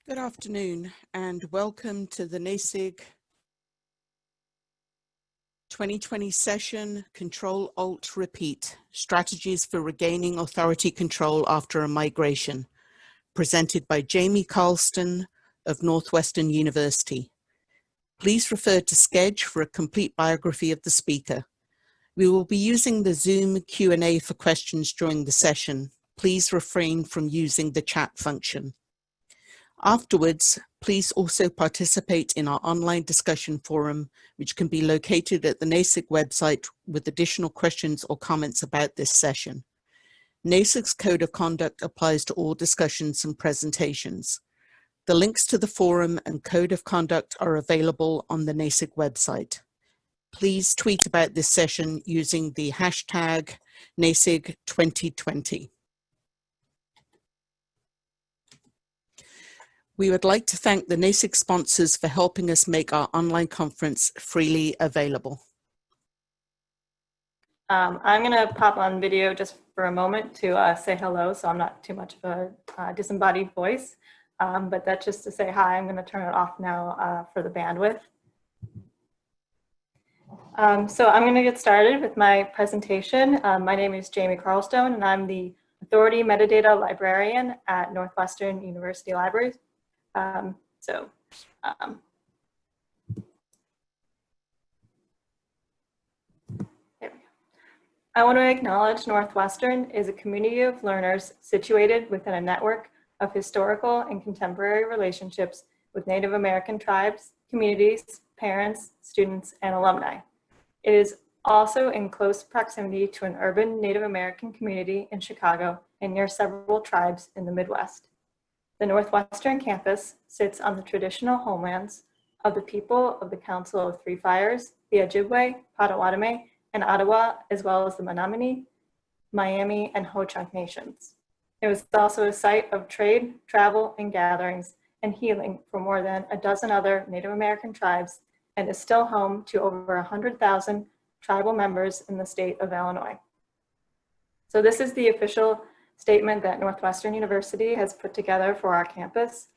Good afternoon and welcome to the NASIG 2020 session, Ctrl-Alt-Repeat, Strategies for Regaining Authority Control After a Migration, presented by Jamie Carlston of Northwestern University. Please refer to Schedule for a complete biography of the speaker. We will be using the Zoom Q&A for questions during the session. Please refrain from using the chat function. Afterwards, please also participate in our online discussion forum, which can be located at the NASIG website with additional questions or comments about this session. NASIG's Code of Conduct applies to all discussions and presentations. The links to the forum and Code of Conduct are available on the NASIG website. Please tweet about this session using the hashtag NASIG 2020. We would like to thank the NASIG sponsors for helping us make our online conference freely available. I'm going to pop on video just for a moment to say hello, so I'm not too much of a disembodied voice, but that's just to say hi. I'm going to turn it off now for the bandwidth. So I'm going to get started with my presentation. My name is Jamie Carlstone, and I'm the Authority Metadata Librarian at Northwestern University Libraries. There we go. I want to acknowledge Northwestern is a community of learners situated within a network of historical and contemporary relationships with Native American tribes, communities, parents, students, and alumni. It is also in close proximity to an urban Native American community in Chicago and near several tribes in the Midwest. The Northwestern campus sits on the traditional homelands of the people of the Council of Three Fires, the Ojibwe, Potawatomi, and Ottawa, as well as the Menominee, Miami, and Ho-Chunk nations. It was also a site of trade, travel, and gatherings and healing for more than a dozen other Native American tribes and is still home to over 100,000 tribal members in the state of Illinois. So this is the official statement that Northwestern University has put together for our campus.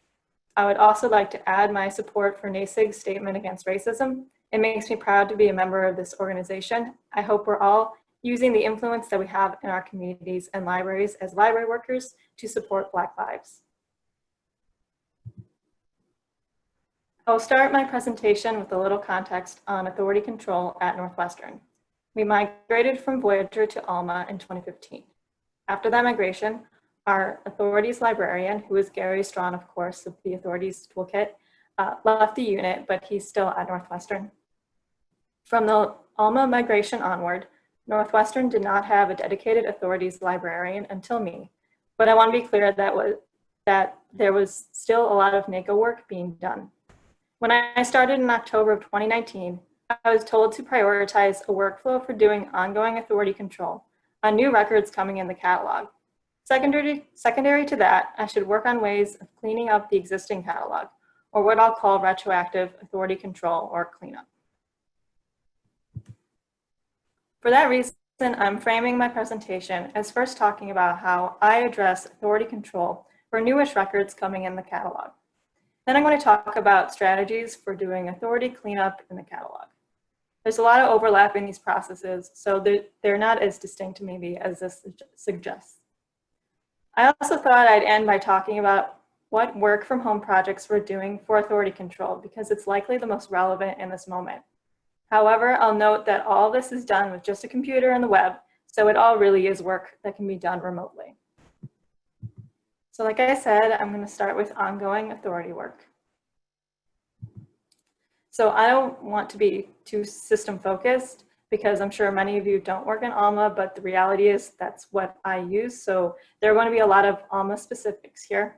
I would also like to add my support for NASIG's statement against racism. It makes me proud to be a member of this organization. I hope we're all using the influence that we have in our communities and libraries as library workers to support Black lives. I'll start my presentation with a little context on authority control at Northwestern. We migrated from Voyager to Alma in 2015. After that migration, our authorities librarian, who is Gary Strawn, of course, of the authorities toolkit, left the unit, but he's still at Northwestern. From the Alma migration onward, Northwestern did not have a dedicated authorities librarian until me, but I want to be clear that there was still a lot of NACO work being done. When I started in October of 2019, I was told to prioritize a workflow for doing ongoing authority control on new records coming in the catalog. Secondary to that, I should work on ways of cleaning up the existing catalog, or what I'll call retroactive authority control or cleanup. For that reason, I'm framing my presentation as first talking about how I address authority control for newish records coming in the catalog. Then I'm going to talk about strategies for doing authority cleanup in the catalog. There's a lot of overlap in these processes, so they're not as distinct maybe as this suggests. I also thought I'd end by talking about what work from home projects we're doing for authority control, because it's likely the most relevant in this moment. However, I'll note that all this is done with just a computer and the web, so it all really is work that can be done remotely. So like I said, I'm going to start with ongoing authority work. So I don't want to be too system focused because I'm sure many of you don't work in Alma, but the reality is that's what I use. So there are going to be a lot of Alma specifics here.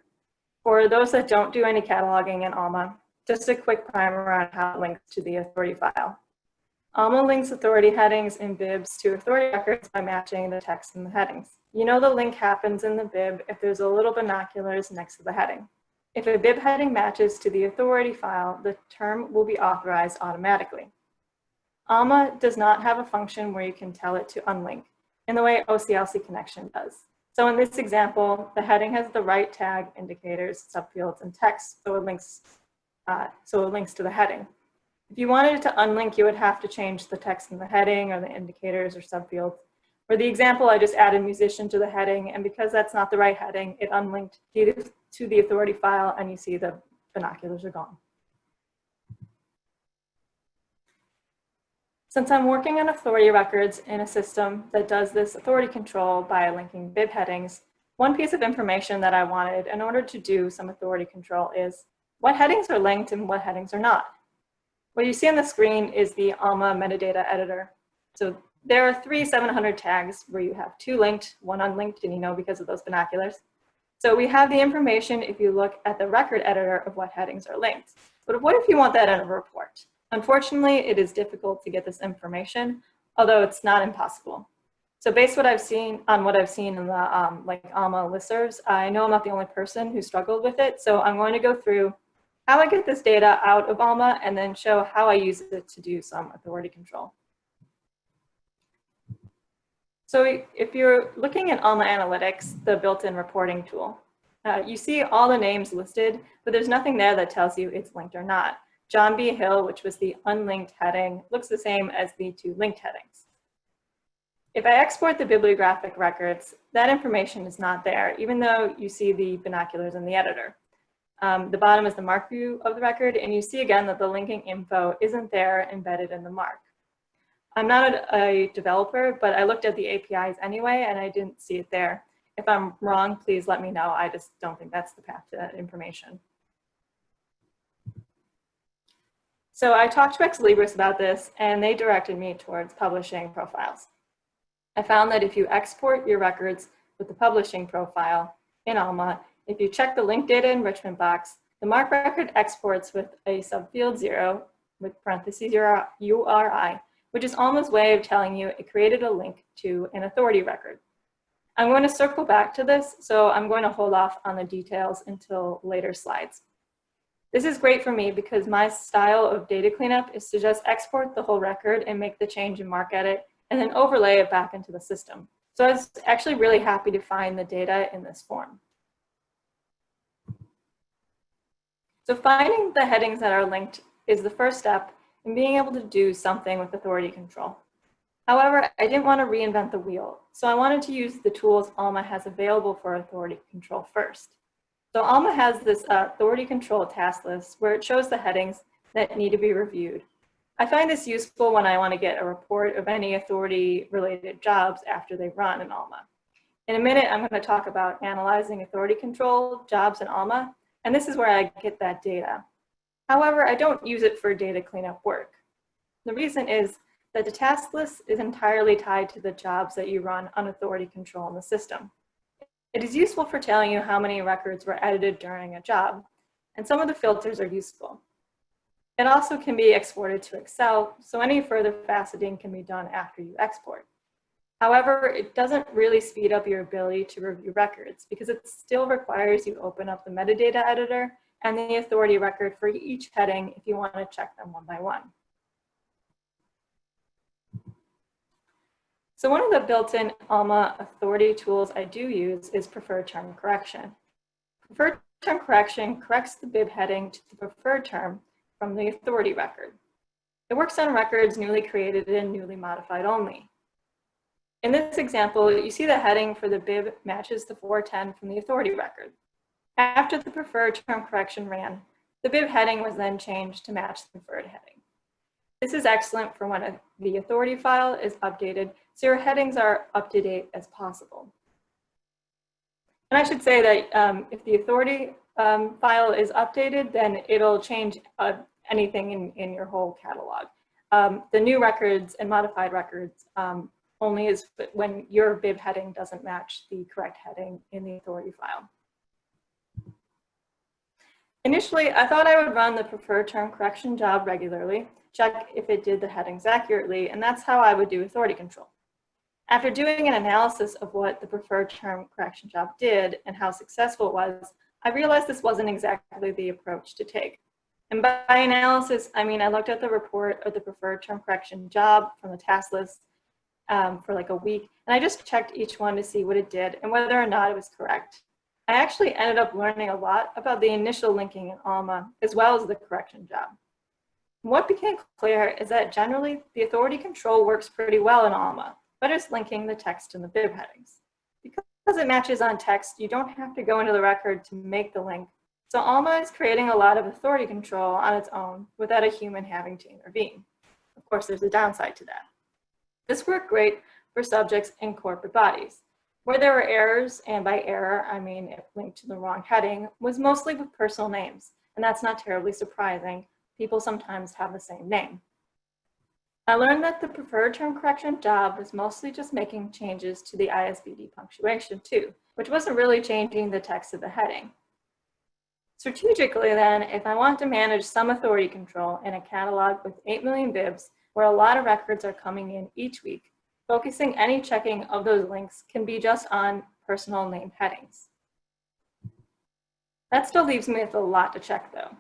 For those that don't do any cataloging in Alma, just a quick primer on how it links to the authority file. Alma links authority headings and bibs to authority records by matching the text in the headings. You know the link happens in the bib if there's a little binoculars next to the heading. If a bib heading matches to the authority file, the term will be authorized automatically. Alma does not have a function where you can tell it to unlink in the way OCLC connection does. So in this example, the heading has the right tag, indicators, subfields, and text, so it links to the heading. If you wanted it to unlink, you would have to change the text in the heading or the indicators or subfields. For the example, I just added musician to the heading, and because that's not the right heading, it unlinked to the authority file, and you see the binoculars are gone. Since I'm working on authority records in a system that does this authority control by linking bib headings, one piece of information that I wanted in order to do some authority control is what headings are linked and what headings are not. What you see on the screen is the ALMA metadata editor. So there are 3 700 tags where you have 2 linked, 1 unlinked, and you know because of those binoculars. So we have the information if you look at the record editor of what headings are linked. But what if you want that in a report? Unfortunately, it is difficult to get this information, although it's not impossible. So based on what I've seen in the like ALMA listservs, I know I'm not the only person who struggled with it. So I'm going to go through how I get this data out of ALMA and then show how I use it to do some authority control. So if you're looking at ALMA Analytics, the built-in reporting tool, you see all the names listed, but there's nothing there that tells you it's linked or not. John B. Hill, which was the unlinked heading, looks the same as the 2 linked headings. If I export the bibliographic records, that information is not there, even though you see the binoculars in the editor. The bottom is the MARC view of the record, and you see again that the linking info isn't there embedded in the MARC. I'm not a developer, but I looked at the APIs anyway, and I didn't see it there. If I'm wrong, please let me know. I just don't think that's the path to that information. So I talked to Ex Libris about this, and they directed me towards publishing profiles. I found that if you export your records with the publishing profile in ALMA, if you check the link data enrichment box, the MARC record exports with a subfield 0 with parentheses URI, which is ALMA's way of telling you it created a link to an authority record. I'm going to circle back to this, so I'm going to hold off on the details until later slides. This is great for me because my style of data cleanup is to just export the whole record and make the change in MARC edit and then overlay it back into the system. So I was actually really happy to find the data in this form. So finding the headings that are linked is the first step in being able to do something with authority control. However, I didn't want to reinvent the wheel, so I wanted to use the tools ALMA has available for authority control first. So ALMA has this authority control task list where it shows the headings that need to be reviewed. I find this useful when I want to get a report of any authority-related jobs after they run in ALMA. In a minute, I'm going to talk about analyzing authority control jobs in ALMA, and this is where I get that data. However, I don't use it for data cleanup work. The reason is that the task list is entirely tied to the jobs that you run on authority control in the system. It is useful for telling you how many records were edited during a job, and some of the filters are useful. It also can be exported to Excel, so any further faceting can be done after you export. However, it doesn't really speed up your ability to review records because it still requires you open up the metadata editor and the authority record for each heading if you want to check them one by one. So one of the built-in ALMA authority tools I do use is preferred term correction. Preferred term correction corrects the bib heading to the preferred term from the authority record. It works on records newly created and newly modified only. In this example, you see the heading for the bib matches the 410 from the authority record. After the preferred term correction ran, the bib heading was then changed to match the preferred heading. This is excellent for when the authority file is updated, so your headings are up to date as possible. And I should say that if the authority file is updated, then it'll change anything in your whole catalog. The new records and modified records only is when your bib heading doesn't match the correct heading in the authority file. Initially, I thought I would run the preferred term correction job regularly, check if it did the headings accurately, and that's how I would do authority control. After doing an analysis of what the preferred term correction job did and how successful it was, I realized this wasn't exactly the approach to take. And by analysis, I mean I looked at the report of the preferred term correction job from the task list, for like a week, and I just checked each one to see what it did and whether or not it was correct. I actually ended up learning a lot about the initial linking in ALMA as well as the correction job. What became clear is that generally the authority control works pretty well in ALMA, but it's linking the text and the bib headings. Because it matches on text, you don't have to go into the record to make the link. So ALMA is creating a lot of authority control on its own without a human having to intervene. Of course, there's a downside to that. This worked great for subjects in corporate bodies. Where there were errors, and by error, I mean it linked to the wrong heading, was mostly with personal names, and that's not terribly surprising. People sometimes have the same name. I learned that the preferred term correction job was mostly just making changes to the ISBD punctuation too, which wasn't really changing the text of the heading. Strategically then, if I want to manage some authority control in a catalog with 8 million bibs, where a lot of records are coming in each week, focusing any checking of those links can be just on personal name headings. That still leaves me with a lot to check though.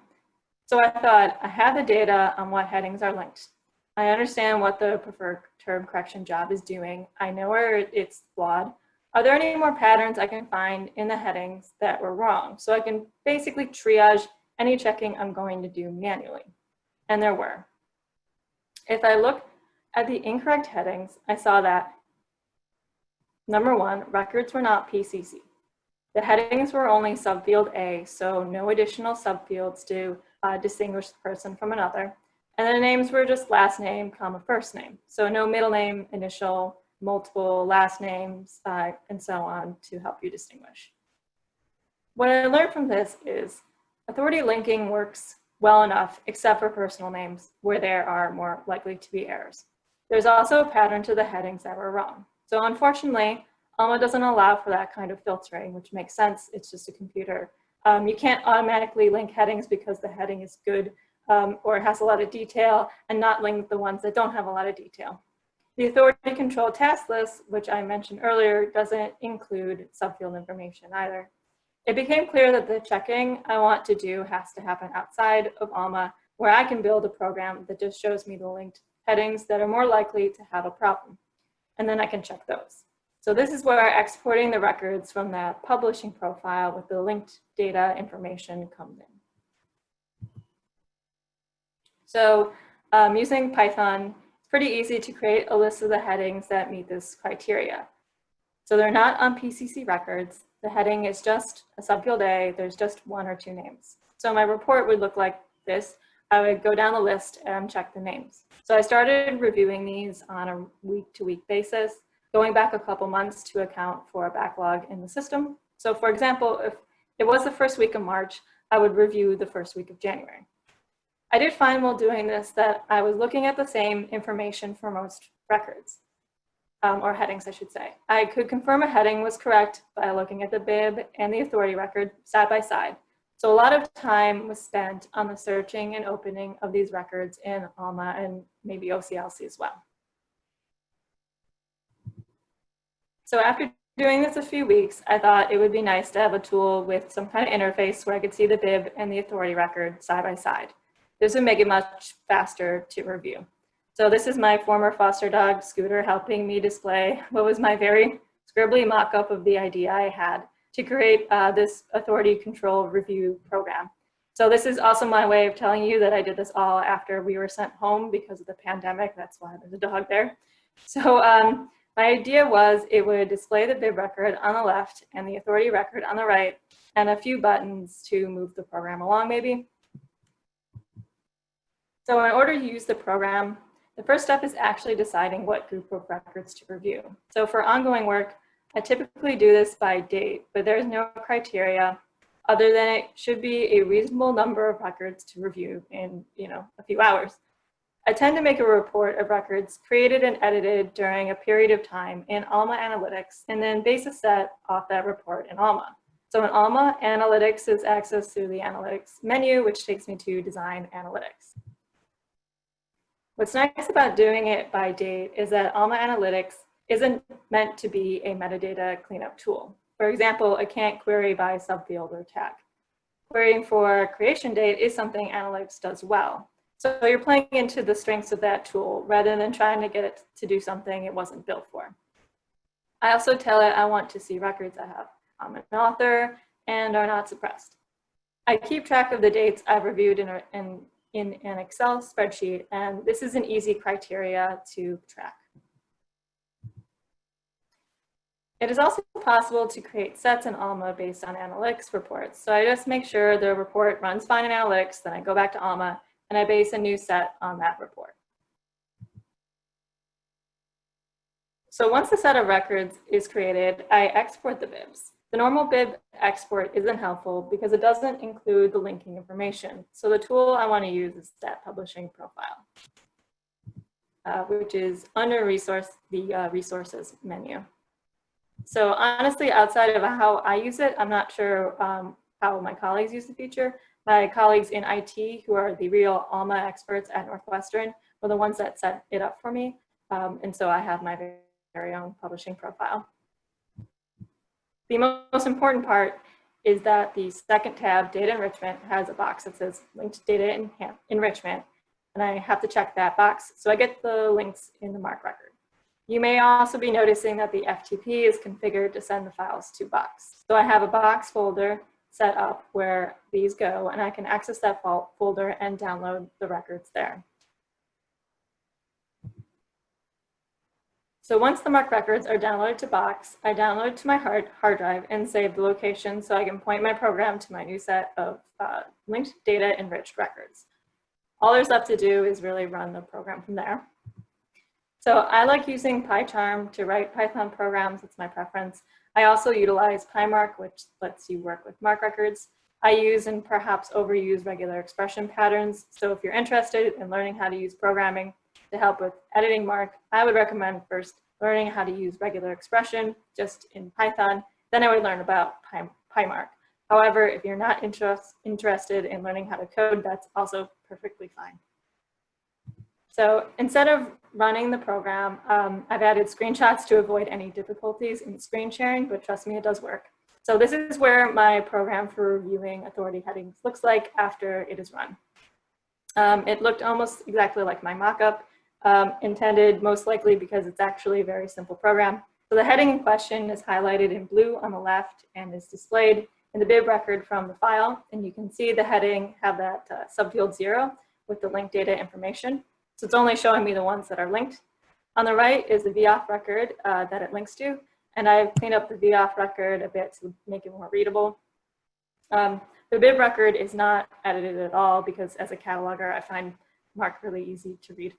So I thought, I have the data on what headings are linked. I understand what the preferred term correction job is doing. I know where it's flawed. Are there any more patterns I can find in the headings that were wrong? So I can basically triage any checking I'm going to do manually. And there were. If I look at the incorrect headings, I saw that, number one, records were not PCC. The headings were only subfield A, so no additional subfields to distinguish the person from another. And the names were just last name, comma, first name. So no middle name, initial, multiple last names, and so on to help you distinguish. What I learned from this is authority linking works well enough, except for personal names, where there are more likely to be errors. There's also a pattern to the headings that were wrong. So unfortunately, ALMA doesn't allow for that kind of filtering, which makes sense. It's just a computer. You can't automatically link headings because the heading is good or has a lot of detail and not link the ones that don't have a lot of detail. The authority control task list, which I mentioned earlier, doesn't include subfield information either. It became clear that the checking I want to do has to happen outside of ALMA, where I can build a program that just shows me the linked headings that are more likely to have a problem. And then I can check those. So this is where exporting the records from that publishing profile with the linked data information comes in. So using Python, it's pretty easy to create a list of the headings that meet this criteria. So they're not on PCC records. The heading is just a subfield A. There's just one or two names. So my report would look like this. I would go down the list and check the names. So I started reviewing these on a week-to-week basis, going back a couple months to account for a backlog in the system. So for example, if it was the first week of March, I would review the first week of January. I did find while doing this that I was looking at the same information for most records, or headings, I should say. I could confirm a heading was correct by looking at the bib and the authority record side by side. So a lot of time was spent on the searching and opening of these records in ALMA and maybe OCLC as well. So after doing this a few weeks, I thought it would be nice to have a tool with some kind of interface where I could see the bib and the authority record side by side. This would make it much faster to review. So this is my former foster dog, Scooter, helping me display what was my very scribbly mock-up of the idea I had to create this authority control review program. So this is also my way of telling you that I did this all after we were sent home because of the pandemic. That's why there's a dog there. So my idea was it would display the bib record on the left and the authority record on the right, and a few buttons to move the program along maybe. So in order to use the program, the first step is actually deciding what group of records to review. So for ongoing work, I typically do this by date, but there's no criteria other than it should be a reasonable number of records to review in, a few hours. I tend to make a report of records created and edited during a period of time in ALMA Analytics, and then base a set off that report in ALMA. So in ALMA, Analytics is accessed through the Analytics menu, which takes me to Design Analytics. What's nice about doing it by date is that ALMA Analytics isn't meant to be a metadata cleanup tool. For example, it can't query by subfield or tag. Querying for creation date is something Analytics does well. So you're playing into the strengths of that tool rather than trying to get it to do something it wasn't built for. I also tell it I want to see records that have an author and are not suppressed. I keep track of the dates I've reviewed in an Excel spreadsheet, and this is an easy criteria to track. It is also possible to create sets in Alma based on analytics reports. So I just make sure the report runs fine in analytics, then I go back to Alma and I base a new set on that report. So once the set of records is created, I export the bibs. The normal bib export isn't helpful because it doesn't include the linking information. So the tool I want to use is Stat Publishing Profile, which is under the resources menu. So honestly, outside of how I use it, I'm not sure how my colleagues use the feature. My colleagues in IT, who are the real Alma experts at Northwestern, were the ones that set it up for me. And so I have my very own publishing profile. The most important part is that the second tab, Data Enrichment, has a box that says Linked Data Enrichment, and I have to check that box so I get the links in the MARC record. You may also be noticing that the FTP is configured to send the files to Box. So I have a Box folder set up where these go, and I can access that folder and download the records there. So once the MARC records are downloaded to Box, I download to my hard drive and save the location so I can point my program to my new set of linked data enriched records. All there's left to do is really run the program from there. So I like using PyCharm to write Python programs. It's my preference. I also utilize PyMark, which lets you work with MARC records. I use and perhaps overuse regular expression patterns. So if you're interested in learning how to use programming to help with editing MARC, I would recommend first learning how to use regular expression just in Python. Then I would learn about PyMark. However, if you're not interested in learning how to code, that's also perfectly fine. So instead of running the program, I've added screenshots to avoid any difficulties in screen sharing, but trust me, it does work. So this is where my program for reviewing authority headings looks like after it is run. It looked almost exactly like my mockup, intended most likely because it's actually a very simple program. So the heading in question is highlighted in blue on the left and is displayed in the bib record from the file. And you can see the heading have that subfield 0 with the linked data information. So it's only showing me the ones that are linked. On the right is the VAuth record that it links to. And I've cleaned up the VAuth record a bit to make it more readable. The bib record is not edited at all because as a cataloger, I find MARC really easy to read.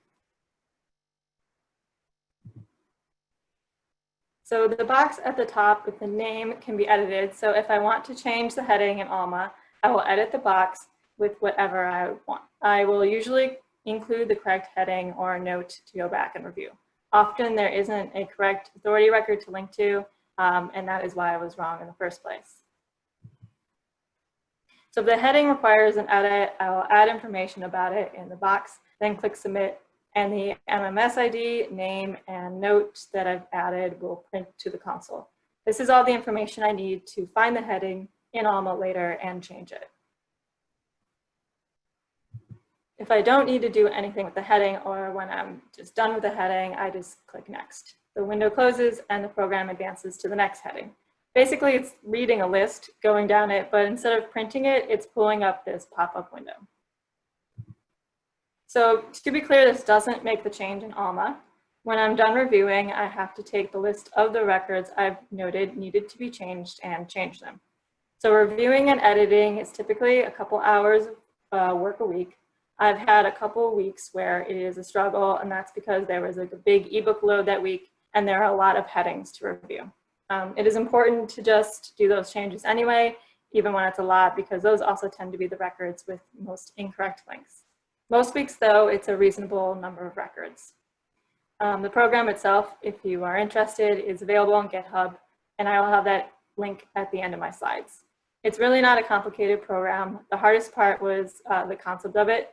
So the box at the top with the name can be edited. So if I want to change the heading in Alma, I will edit the box with whatever I want. I will usually include the correct heading or a note to go back and review. Often there isn't a correct authority record to link to, and that is why I was wrong in the first place. So if the heading requires an edit, I will add information about it in the box, then click Submit, and the MMS ID, name, and note that I've added will print to the console. This is all the information I need to find the heading in Alma later and change it. If I don't need to do anything with the heading or when I'm just done with the heading, I just click Next. The window closes and the program advances to the next heading. Basically, it's reading a list, going down it, but instead of printing it, it's pulling up this pop-up window. So to be clear, this doesn't make the change in Alma. When I'm done reviewing, I have to take the list of the records I've noted needed to be changed and change them. So reviewing and editing is typically a couple hours of work a week. I've had a couple weeks where it is a struggle, and that's because there was like a big ebook load that week, and there are a lot of headings to review. It is important to just do those changes anyway, even when it's a lot, because those also tend to be the records with most incorrect links. Most weeks, though, it's a reasonable number of records. The program itself, if you are interested, is available on GitHub, and I will have that link at the end of my slides. It's really not a complicated program. The hardest part was the concept of it.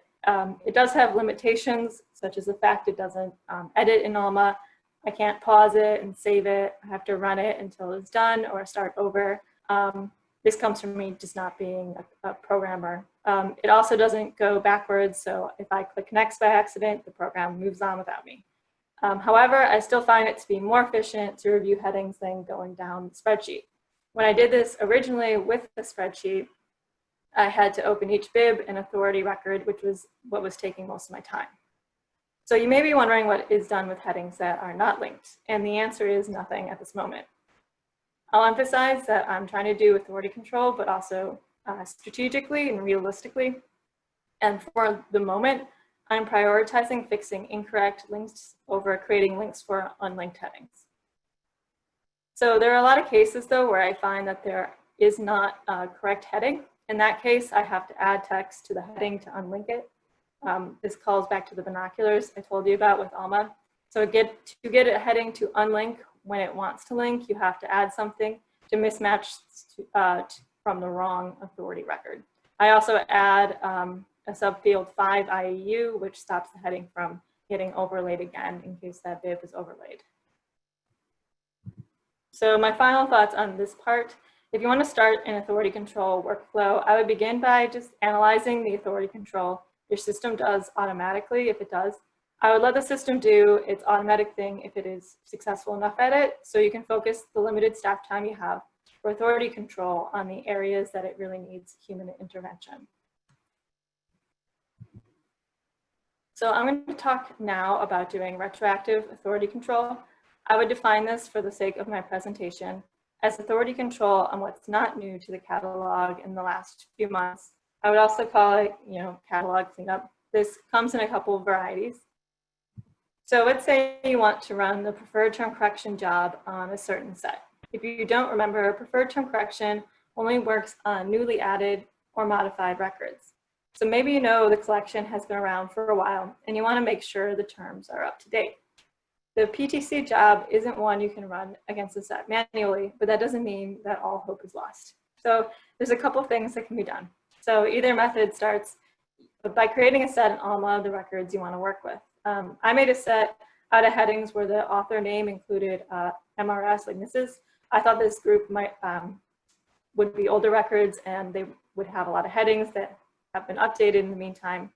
It does have limitations, such as the fact it doesn't edit in Alma. I can't pause it and save it. I have to run it until it's done or start over. This comes from me just not being a programmer It also doesn't go backwards, so if I click next by accident, the program moves on without me. However, I still find it to be more efficient to review headings than going down the spreadsheet. When I did this originally with the spreadsheet, I had to open each bib and authority record, which was what was taking most of my time. So you may be wondering what is done with headings that are not linked, and the answer is nothing at this moment. I'll emphasize that I'm trying to do authority control, but also strategically and realistically. And for the moment, I'm prioritizing fixing incorrect links over creating links for unlinked headings. So there are a lot of cases though where I find that there is not a correct heading. In that case, I have to add text to the heading to unlink it. This calls back to the binoculars I told you about with Alma. So to get a heading to unlink when it wants to link, you have to add something to mismatch from the wrong authority record. I also add a subfield 5 IEU, which stops the heading from getting overlaid again in case that bib is overlaid. So my final thoughts on this part: if you want to start an authority control workflow, I would begin by just analyzing the authority control your system does automatically, if it does. I would let the system do its automatic thing if it is successful enough at it, so you can focus the limited staff time you have for authority control on the areas that it really needs human intervention. So I'm going to talk now about doing retroactive authority control. I would define this for the sake of my presentation as authority control on what's not new to the catalog in the last few months. I would also call it, catalog cleanup. This comes in a couple of varieties. So let's say you want to run the preferred term correction job on a certain set. If you don't remember, preferred term correction only works on newly added or modified records. So maybe you know the collection has been around for a while and you want to make sure the terms are up to date. The PTC job isn't one you can run against the set manually, but that doesn't mean that all hope is lost. So there's a couple things that can be done. So either method starts by creating a set in Alma of the records you want to work with. I made a set out of headings where the author name included MRS, like Mrs. I thought this group would be older records and they would have a lot of headings that have been updated in the meantime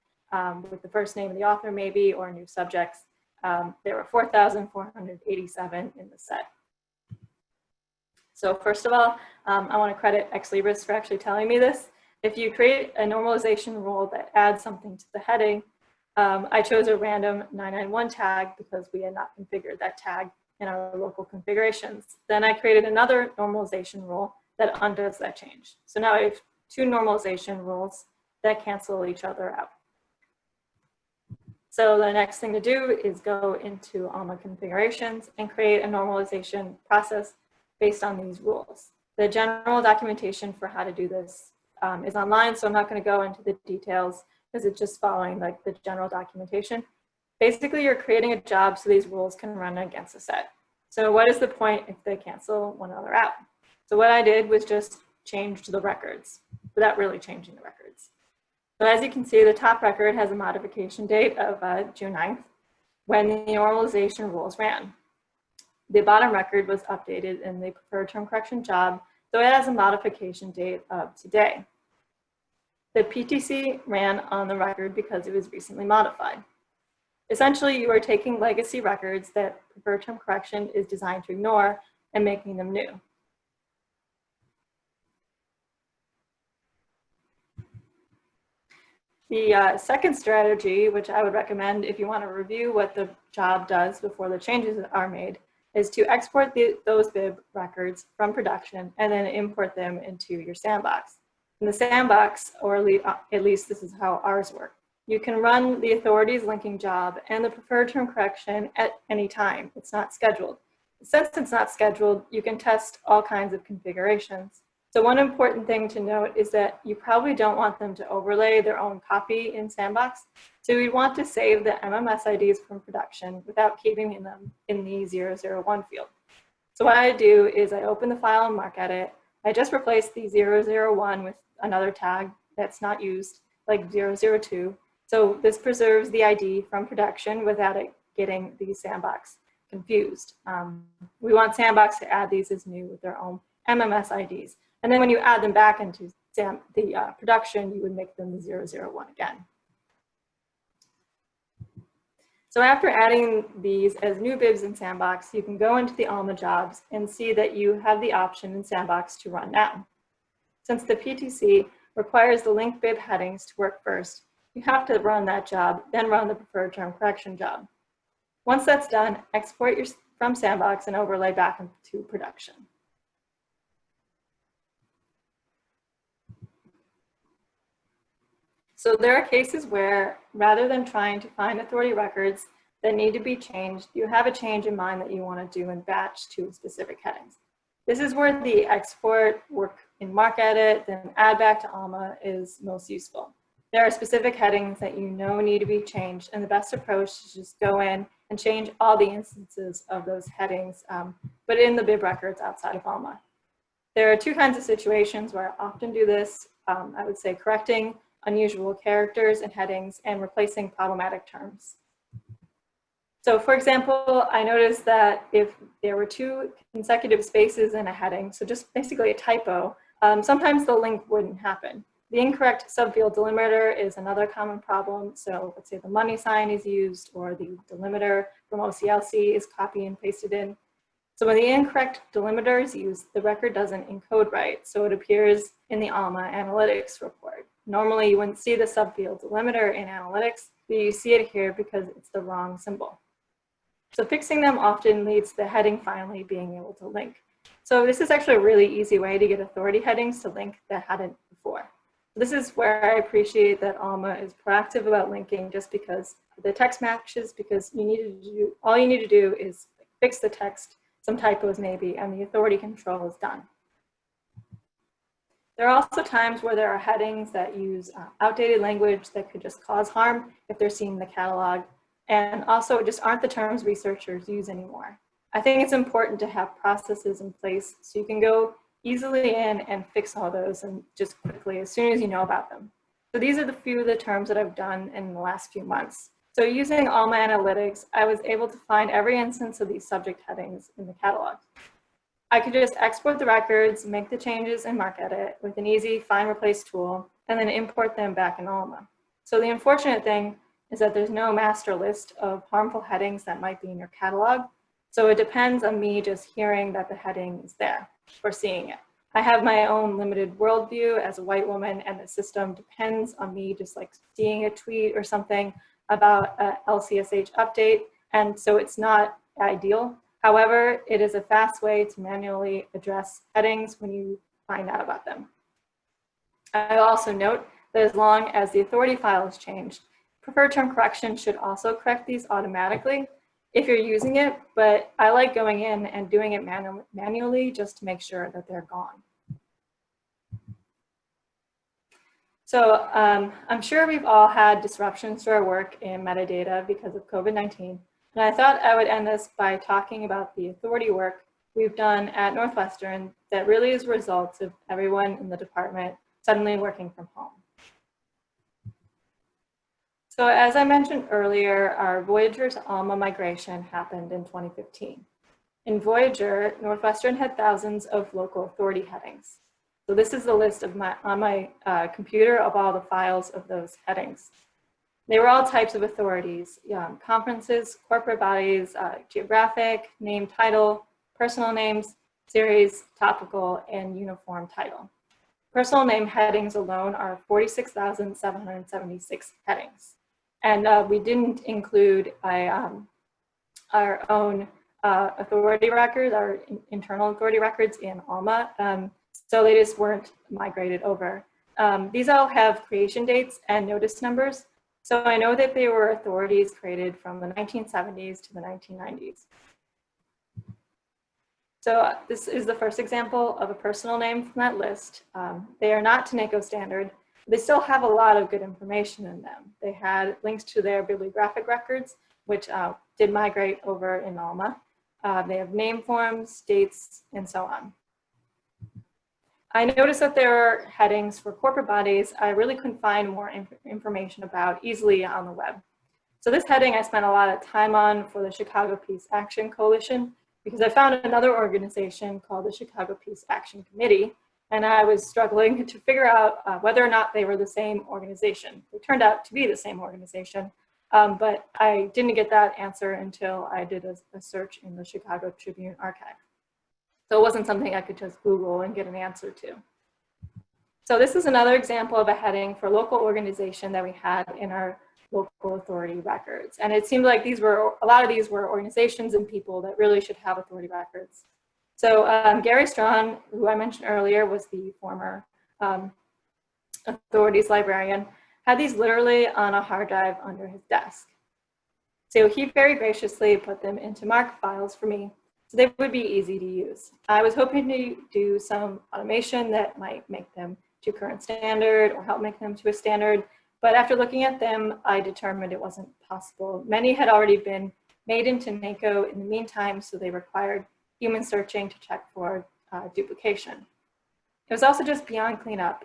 with the first name of the author maybe, or new subjects. There were 4,487 in the set. So first of all, I want to credit Ex Libris for actually telling me this. If you create a normalization rule that adds something to the heading, I chose a random 991 tag because we had not configured that tag in our local configurations. Then I created another normalization rule that undoes that change. So now I have two normalization rules that cancel each other out. So the next thing to do is go into Alma configurations and create a normalization process based on these rules. The general documentation for how to do this is online, so I'm not going to go into the details because it's just following like the general documentation. Basically, you're creating a job so these rules can run against a set. So what is the point if they cancel one another out? So what I did was just change the records without really changing the records. So as you can see, the top record has a modification date of June 9th when the normalization rules ran. The bottom record was updated in the preferred term correction job, so it has a modification date of today. The PTC ran on the record because it was recently modified. Essentially, you are taking legacy records that preferred term correction is designed to ignore and making them new. The second strategy, which I would recommend if you want to review what the job does before the changes are made, is to export those bib records from production and then import them into your sandbox. In the sandbox, or at least this is how ours work, you can run the authorities linking job and the preferred term correction at any time. It's not scheduled. Since it's not scheduled, you can test all kinds of configurations. So one important thing to note is that you probably don't want them to overlay their own copy in Sandbox. So we want to save the MMS IDs from production without keeping them in the 001 field. So what I do is I open the file and mark edit. I just replace the 001 with another tag that's not used, like 002. So this preserves the ID from production without it getting the Sandbox confused. We want Sandbox to add these as new with their own MMS IDs. And then when you add them back into production, you would make them the 001 again. So after adding these as new bibs in Sandbox, you can go into the Alma jobs and see that you have the option in Sandbox to run now. Since the PTC requires the linked bib headings to work first, you have to run that job, then run the preferred term correction job. Once that's done, export from Sandbox and overlay back into production. So there are cases where, rather than trying to find authority records that need to be changed, you have a change in mind that you want to do in batch to specific headings. This is where the export, work in MarcEdit, then add back to Alma is most useful. There are specific headings that you know need to be changed, and the best approach is just go in and change all the instances of those headings, but in the bib records outside of Alma. There are two kinds of situations where I often do this. I would say correcting unusual characters and headings and replacing problematic terms. So for example, I noticed that if there were two consecutive spaces in a heading, so just basically a typo, sometimes the link wouldn't happen. The incorrect subfield delimiter is another common problem. So let's say the money sign is used or the delimiter from OCLC is copied and pasted in. So when the incorrect delimiter is used, the record doesn't encode right, so it appears in the Alma analytics report. Normally, you wouldn't see the subfield delimiter in analytics, but you see it here because it's the wrong symbol. So fixing them often leads to the heading finally being able to link. So this is actually a really easy way to get authority headings to link that hadn't before. This is where I appreciate that Alma is proactive about linking just because the text matches, because all you need to do is fix the text, some typos maybe, and the authority control is done. There are also times where there are headings that use outdated language that could just cause harm if they're seen in the catalog, and also just aren't the terms researchers use anymore. I think it's important to have processes in place so you can go easily in and fix all those and just quickly as soon as you know about them. So these are the few of the terms that I've done in the last few months. So using Alma Analytics, I was able to find every instance of these subject headings in the catalog. I could just export the records, make the changes in MarcEdit with an easy find replace tool, and then import them back in Alma. So the unfortunate thing is that there's no master list of harmful headings that might be in your catalog. So it depends on me just hearing that the heading is there or seeing it. I have my own limited worldview as a white woman, and the system depends on me just like seeing a tweet or something about a LCSH update, and so it's not ideal. However, it is a fast way to manually address headings when you find out about them. I also note that as long as the authority file is changed, preferred term correction should also correct these automatically if you're using it, but I like going in and doing it manually just to make sure that they're gone. So I'm sure we've all had disruptions to our work in metadata because of COVID-19. And I thought I would end this by talking about the authority work we've done at Northwestern that really is results of everyone in the department suddenly working from home. So as I mentioned earlier, our Voyager to Alma migration happened in 2015. In Voyager, Northwestern had thousands of local authority headings. So this is the list of on my computer of all the files of those headings. They were all types of authorities, conferences, corporate bodies, geographic, name title, personal names, series, topical, and uniform title. Personal name headings alone are 46,776 headings. And we didn't include our own authority records, our internal authority records in Alma, so they just weren't migrated over. These all have creation dates and notice numbers. So I know that they were authorities created from the 1970s to the 1990s. So this is the first example of a personal name from that list. They are not Tenneco standard. They still have a lot of good information in them. They had links to their bibliographic records, which did migrate over in Alma. They have name forms, dates, and so on. I noticed that there are headings for corporate bodies I really couldn't find more information about easily on the web. So this heading I spent a lot of time on for the Chicago Peace Action Coalition because I found another organization called the Chicago Peace Action Committee, and I was struggling to figure out whether or not they were the same organization. They turned out to be the same organization, but I didn't get that answer until I did a search in the Chicago Tribune archive. So it wasn't something I could just Google and get an answer to. So this is another example of a heading for local organization that we had in our local authority records. And it seemed like a lot of these were organizations and people that really should have authority records. So Gary Strawn, who I mentioned earlier, was the former authorities librarian, had these literally on a hard drive under his desk. So he very graciously put them into MARC files for me so they would be easy to use. I was hoping to do some automation that might make them to current standard or help make them to a standard, but after looking at them, I determined it wasn't possible. Many had already been made into NACO in the meantime, so they required human searching to check for duplication. It was also just beyond cleanup.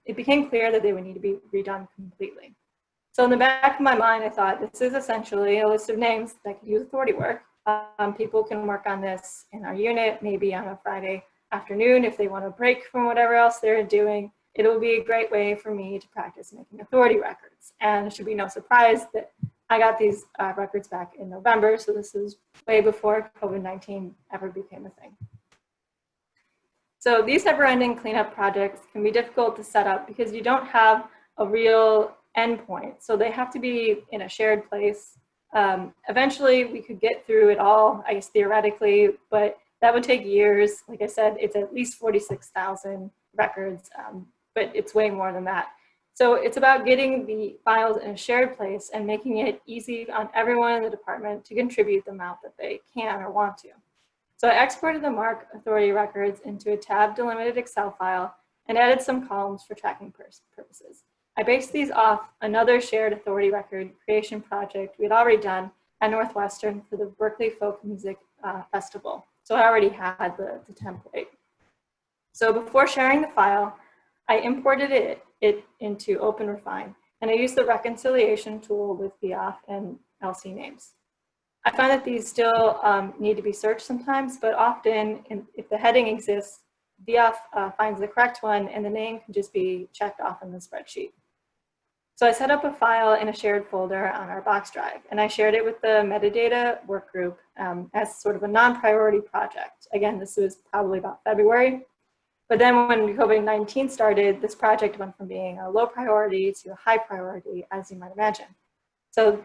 It became clear that they would need to be redone completely. So in the back of my mind, I thought this is essentially a list of names that could use authority work. People can work on this in our unit, maybe on a Friday afternoon if they want to break from whatever else they're doing. It'll be a great way for me to practice making authority records. And it should be no surprise that I got these records back in November, so this is way before COVID-19 ever became a thing. So these never-ending cleanup projects can be difficult to set up because you don't have a real endpoint. So they have to be in a shared place. Eventually we could get through it all, I guess theoretically, but that would take years. Like I said, it's at least 46,000 records, but it's way more than that. So it's about getting the files in a shared place and making it easy on everyone in the department to contribute the amount that they can or want to. So I exported the MARC authority records into a tab delimited Excel file and added some columns for tracking purposes. I based these off another shared authority record creation project we had already done at Northwestern for the Berkeley Folk Music Festival. So I already had the template. So before sharing the file, I imported it into OpenRefine, and I used the reconciliation tool with VIAF and LC names. I find that these still need to be searched sometimes, but often if the heading exists, VIAF finds the correct one and the name can just be checked off in the spreadsheet. So I set up a file in a shared folder on our box drive, and I shared it with the metadata work group as sort of a non-priority project. Again, this was probably about February. But then when COVID-19 started, this project went from being a low priority to a high priority, as you might imagine. So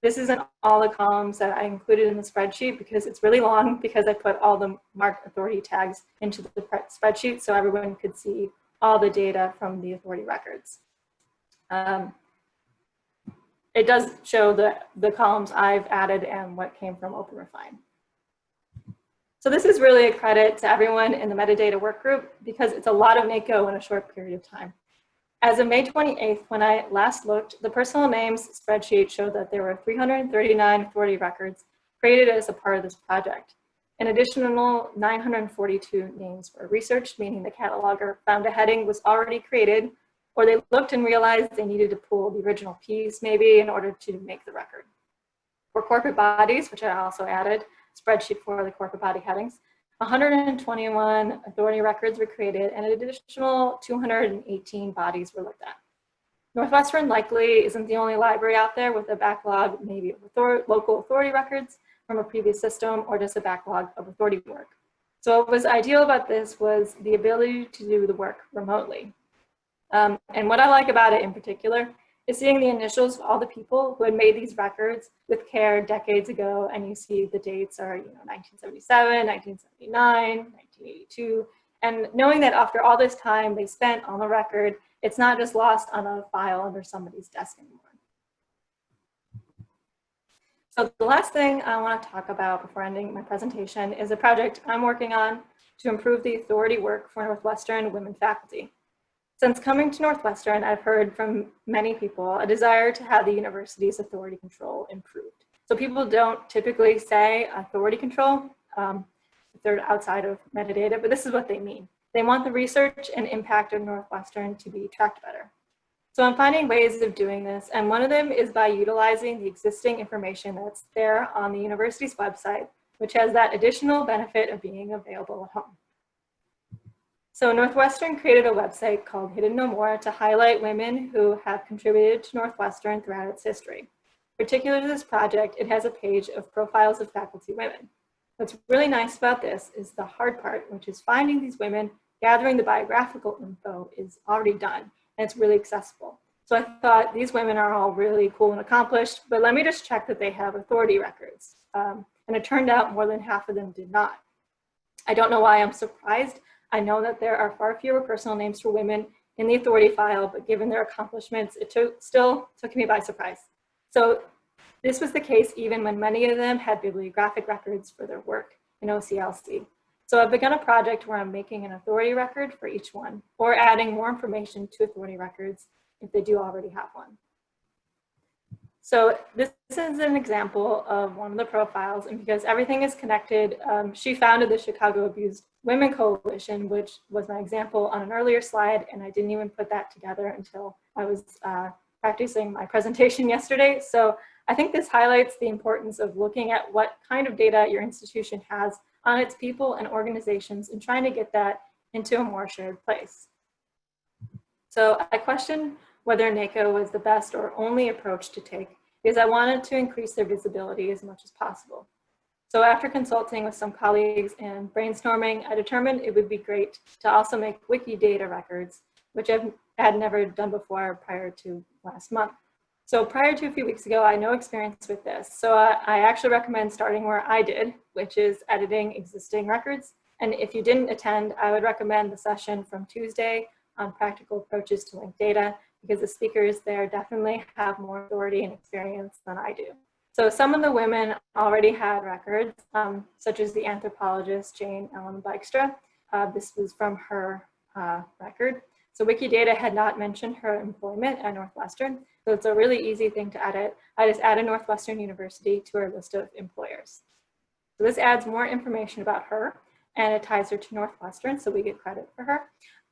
this isn't all the columns that I included in the spreadsheet because it's really long because I put all the MARC authority tags into the spreadsheet so everyone could see all the data from the authority records. It does show the columns I've added and what came from OpenRefine. So this is really a credit to everyone in the metadata work group because it's a lot of NACO in a short period of time. As of May 28th, when I last looked, the personal names spreadsheet showed that there were 339 authority records created as a part of this project. An additional 942 names were researched, meaning the cataloger found a heading was already created, or they looked and realized they needed to pull the original piece maybe in order to make the record. For corporate bodies, which I also added, spreadsheet for the corporate body headings, 121 authority records were created and an additional 218 bodies were looked at. Northwestern likely isn't the only library out there with a backlog maybe of local authority records from a previous system or just a backlog of authority work. So what was ideal about this was the ability to do the work remotely. And what I like about it in particular is seeing the initials of all the people who had made these records with care decades ago, and you see the dates are 1977, 1979, 1982, and knowing that after all this time they spent on the record, it's not just lost on a file under somebody's desk anymore. So the last thing I want to talk about before ending my presentation is a project I'm working on to improve the authority work for Northwestern women faculty. Since coming to Northwestern, I've heard from many people a desire to have the university's authority control improved. So people don't typically say authority control if they're outside of metadata, but this is what they mean. They want the research and impact of Northwestern to be tracked better. So I'm finding ways of doing this, and one of them is by utilizing the existing information that's there on the university's website, which has that additional benefit of being available at home. So Northwestern created a website called Hidden No More to highlight women who have contributed to Northwestern throughout its history. Particular to this project, it has a page of profiles of faculty women. What's really nice about this is the hard part, which is finding these women, gathering the biographical info is already done, and it's really accessible. So I thought these women are all really cool and accomplished, but let me just check that they have authority records. And it turned out more than half of them did not. I don't know why I'm surprised. I know that there are far fewer personal names for women in the authority file, but given their accomplishments, it still took me by surprise. So this was the case even when many of them had bibliographic records for their work in OCLC. So I've begun a project where I'm making an authority record for each one, or adding more information to authority records if they do already have one. So this is an example of one of the profiles, and because everything is connected, she founded the Chicago Abused Women Coalition, which was my example on an earlier slide, and I didn't even put that together until I was practicing my presentation yesterday. So I think this highlights the importance of looking at what kind of data your institution has on its people and organizations and trying to get that into a more shared place. So I questioned whether NACO was the best or only approach to take because I wanted to increase their visibility as much as possible. So after consulting with some colleagues and brainstorming, I determined it would be great to also make Wikidata records, which I had never done before prior to last month. So prior to a few weeks ago, I had no experience with this. So I actually recommend starting where I did, which is editing existing records. And if you didn't attend, I would recommend the session from Tuesday on practical approaches to linked data, because the speakers there definitely have more authority and experience than I do. So some of the women already had records, such as the anthropologist Jane Ellen Dykstra. This was from her record. So Wikidata had not mentioned her employment at Northwestern, so it's a really easy thing to edit. I just added Northwestern University to our list of employers. So this adds more information about her, and it ties her to Northwestern, so we get credit for her.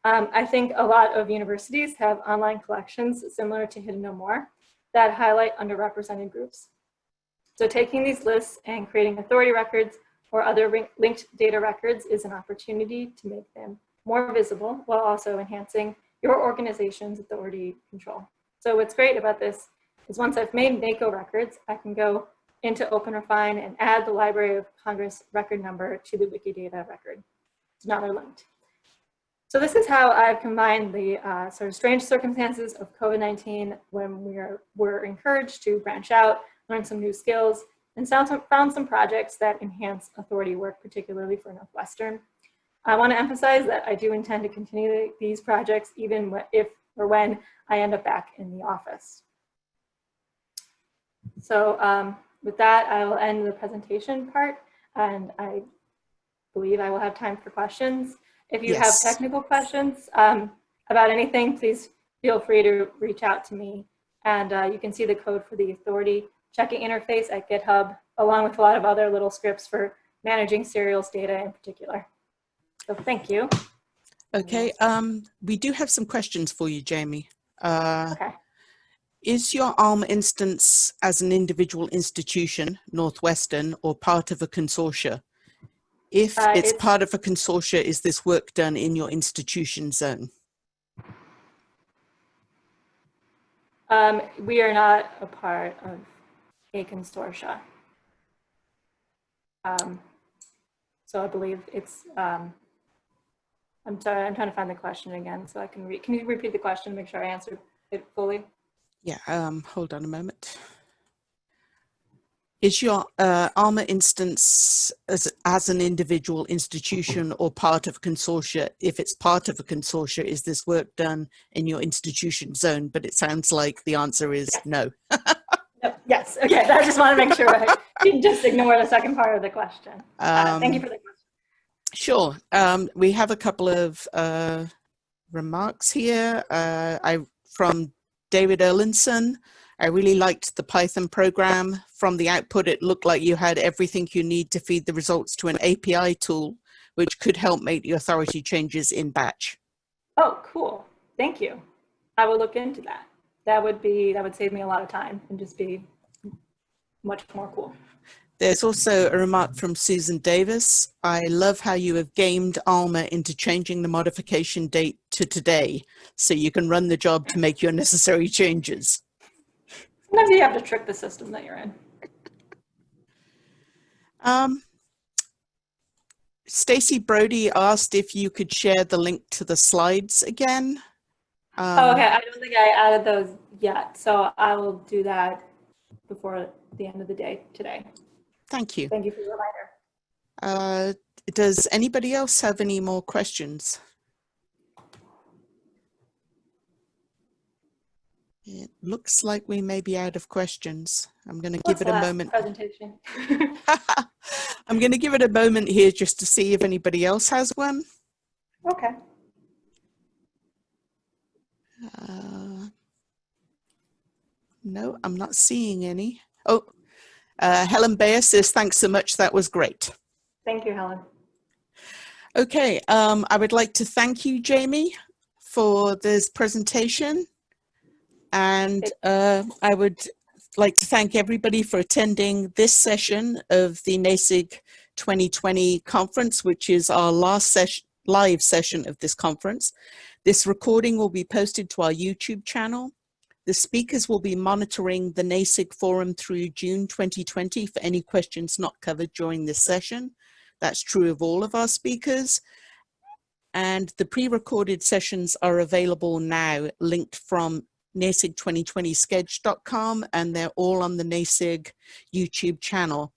I think a lot of universities have online collections similar to Hidden No More that highlight underrepresented groups. So taking these lists and creating authority records or other linked data records is an opportunity to make them more visible while also enhancing your organization's authority control. So what's great about this is once I've made NACO records, I can go into OpenRefine and add the Library of Congress record number to the Wikidata record. So now they're linked. So this is how I've combined the sort of strange circumstances of COVID-19 when we're encouraged to branch out, learn some new skills, and found some projects that enhance authority work, particularly for Northwestern. I want to emphasize that I do intend to continue these projects even if or when I end up back in the office. So with that, I will end the presentation part, and I believe I will have time for questions. If you have technical questions about anything, please feel free to reach out to me. And you can see the code for the authority checking interface at GitHub, along with a lot of other little scripts for managing serials data in particular. So thank you. Okay, we do have some questions for you, Jamie. Okay. Is your ALM instance as an individual institution, Northwestern, or part of a consortia? If it's part of a consortia, is this work done in your institution zone? We are not a part of a consortia. So I believe it's, I'm sorry, I'm trying to find the question again so I can read. Can you repeat the question, make sure I answered it fully? Yeah, hold on a moment. Is your ALMA instance as an individual institution or part of a consortia? If it's part of a consortia, is this work done in your institution zone? But it sounds like the answer is no. No, yes, okay, I just want to make sure I didn't just ignore the second part of the question. Thank you for the question. Sure. We have a couple of remarks here. From David Erlinson. I really liked the Python program. From the output, it looked like you had everything you need to feed the results to an API tool, which could help make the authority changes in batch. Oh, cool. Thank you. I will look into that. That would save me a lot of time and just be much more cool. There's also a remark from Susan Davis. I love how you have gamed Alma into changing the modification date to today, so you can run the job to make your necessary changes. Sometimes you have to trick the system that you're in. Stacy Brody asked if you could share the link to the slides again. Oh, okay, I don't think I added those yet, so I will do that before the end of the day today. Thank you. Thank you for the reminder. Does anybody else have any more questions? It looks like we may be out of questions. I'm going to give it a moment. Presentation. I'm going to give it a moment here just to see if anybody else has one. Okay. No, I'm not seeing any. Oh, Helen Bayer says, thanks so much. That was great. Thank you, Helen. Okay, I would like to thank you, Jamie, for this presentation. And I would like to thank everybody for attending this session of the NASIG 2020 conference, which is our last live session of this conference. This recording will be posted to our YouTube channel. The speakers will be monitoring the NASIG forum through June 2020 for any questions not covered during this session. That's true of all of our speakers. And the pre-recorded sessions are available now, linked from NASIG2020sketch.com, and they're all on the NASIG YouTube channel.